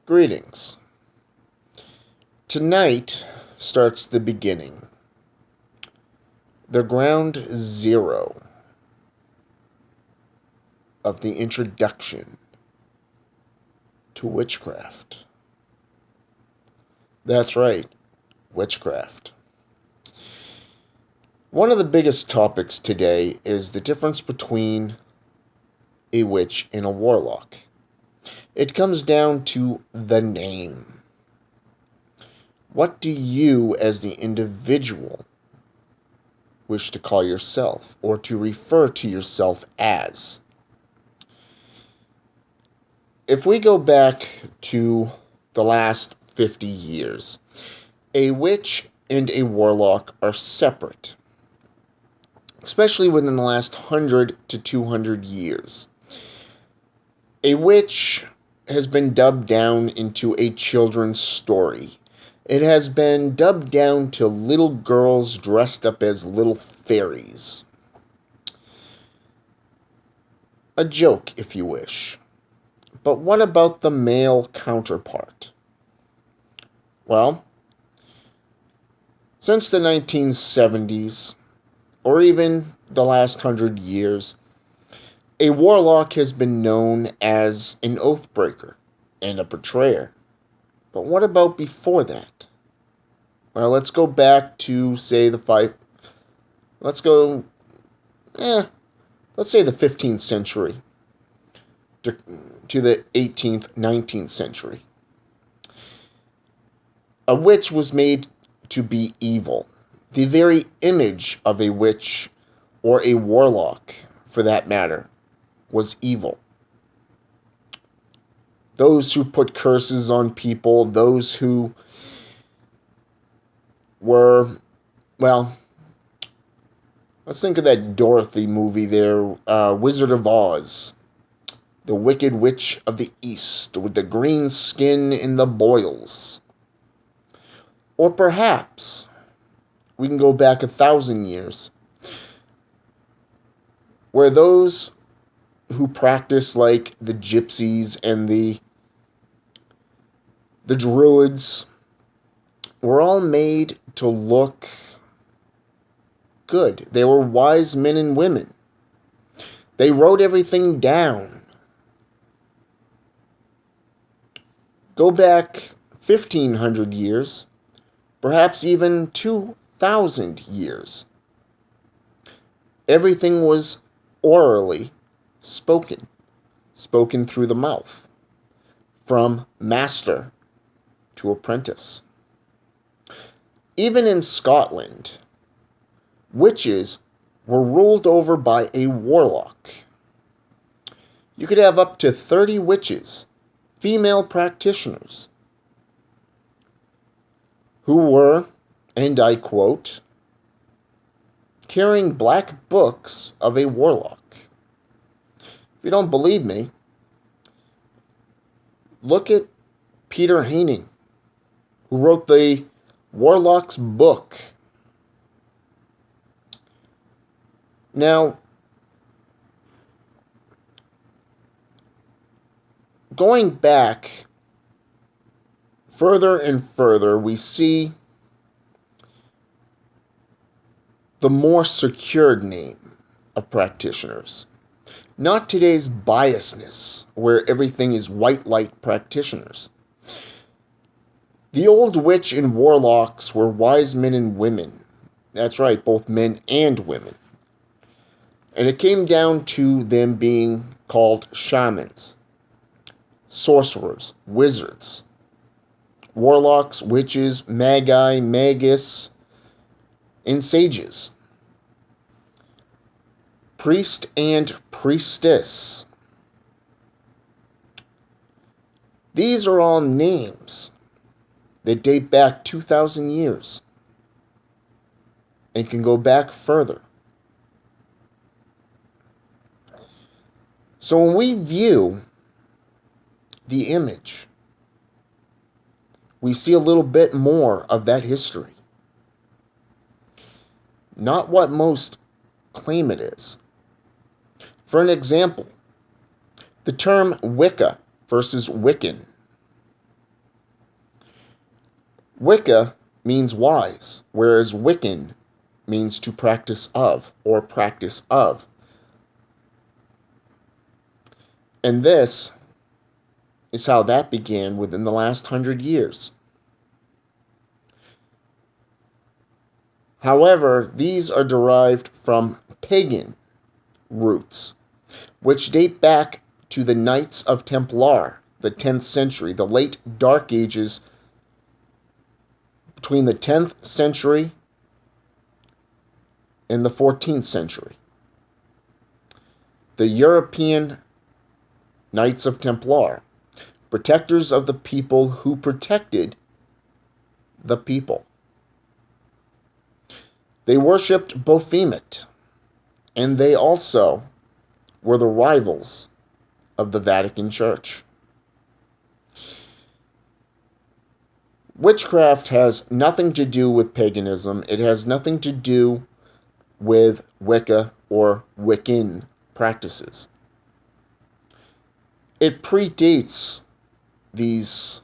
Greetings. Tonight starts the beginning, the ground zero of the introduction to witchcraft. That's right, witchcraft. One of the biggest topics today is the difference between a witch and a warlock. It comes down to the name. What do you, as the individual, wish to call yourself or to refer to yourself as? If we go back to the last 50 years, a witch and a warlock are separate, especially within the last 100 to 200 years. A witch has been dubbed down into a children's story. It has been dubbed down to little girls dressed up as little fairies. A joke, if you wish. But what about the male counterpart? Well, since the 1970s, or even the last 100 years, a warlock has been known as an oathbreaker and a betrayer. But what about before that? Well, let's go back to, say, let's say the 15th century to the 18th, 19th century. A witch was made to be evil. The very image of a witch, or a warlock for that matter, was evil. Those who put curses on people, those who were, well, let's think of that Dorothy movie there, Wizard of Oz. The Wicked Witch of the East, with the green skin and the boils. Or perhaps, we can go back 1,000 years, where those who practice like the gypsies and the druids were all made to look good. They were wise men and women. They wrote everything down. Go back 1,500 years, perhaps even 2,000 years. Everything was orally spoken through the mouth, from master to apprentice. Even in Scotland, witches were ruled over by a warlock. You could have up to 30 witches, female practitioners, who were, and I quote, carrying black books of a warlock. If you don't believe me, look at Peter Haining, who wrote the Warlock's Book. Now, going back further and further, we see the more secured name of practitioners. Not today's biasness, where everything is white light practitioners. The old witch and warlocks were wise men and women. That's right, both men and women. And it came down to them being called shamans, sorcerers, wizards, warlocks, witches, magi, magus, and sages. Priest and priestess. These are all names that date back 2,000 years and can go back further. So when we view the image, we see a little bit more of that history. Not what most claim it is. For an example, the term Wicca versus Wiccan Wicca means wise, whereas Wiccan means to practice of or practice of. And this is how that began within the last 100 years. However, these are derived from pagan roots, which date back to the Knights of Templar, the 10th century, the late Dark Ages, between the 10th century and the 14th century. The European Knights of Templar, protectors of the people who protected the people. They worshipped Baphomet, and they also were the rivals of the Vatican Church. Witchcraft has nothing to do with paganism. It has nothing to do with Wicca or Wiccan practices. It predates these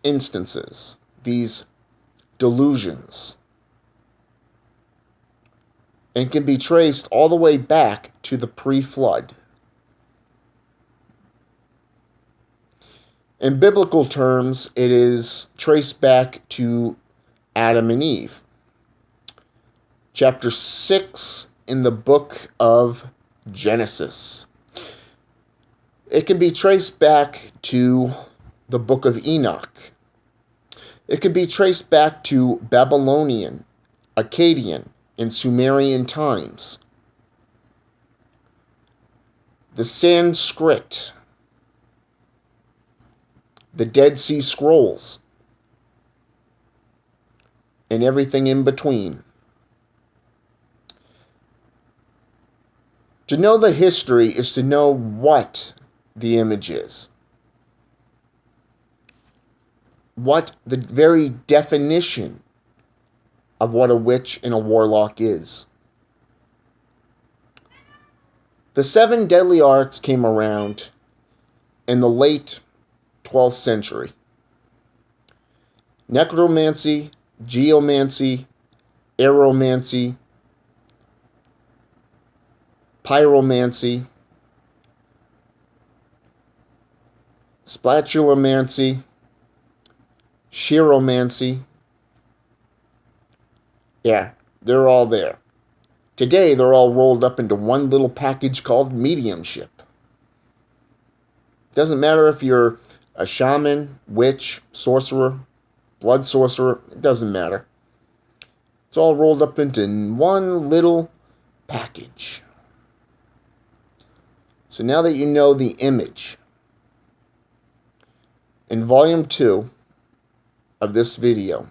instances, these delusions, and can be traced all the way back to the pre-flood. In biblical terms, it is traced back to Adam and Eve. Chapter 6 in the book of Genesis. It can be traced back to the book of Enoch. It can be traced back to Babylonian, Akkadian, and Sumerian times. The Sanskrit, the Dead Sea Scrolls, and everything in between. To know the history is to know what the image is, what the very definition of what a witch and a warlock is. The 7 deadly arts came around in the late 12th century. Necromancy, geomancy, aeromancy, pyromancy, splatulomancy, chiromancy. Yeah, they're all there. Today, they're all rolled up into one little package called mediumship. Doesn't matter if you're a shaman, witch, sorcerer, blood sorcerer, it doesn't matter. It's all rolled up into one little package. So now that you know the image, in volume 2 of this video,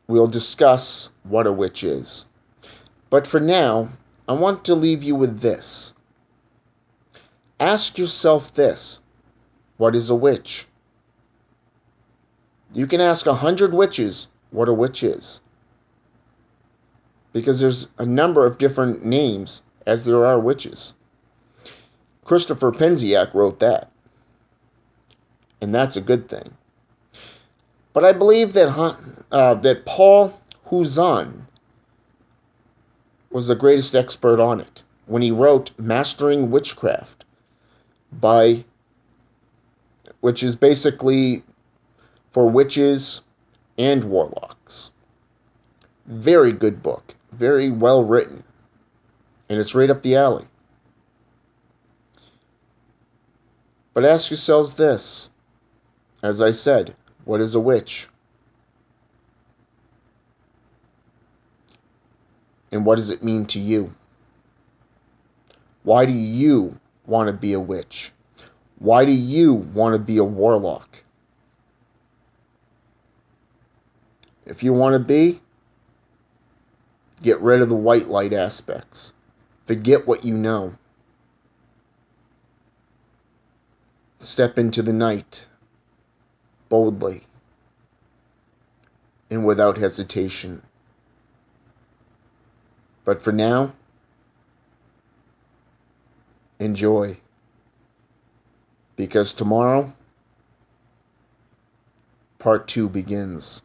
we'll discuss what a witch is. But for now, I want to leave you with this. Ask yourself this: what is a witch? You can ask 100 witches what a witch is, because there's a number of different names as there are witches. Christopher Penziak wrote that, and that's a good thing. But I believe that Paul Huzan was the greatest expert on it when he wrote Mastering Witchcraft, which is basically for witches and warlocks. Very good book, very well written, and it's right up the alley. But ask yourselves this, as I said, what is a witch? And what does it mean to you? Why do you want to be a witch? Why do you want to be a warlock? If you want to be, get rid of the white light aspects. Forget what you know. Step into the night boldly and without hesitation. But for now, enjoy. Because tomorrow, part 2 begins.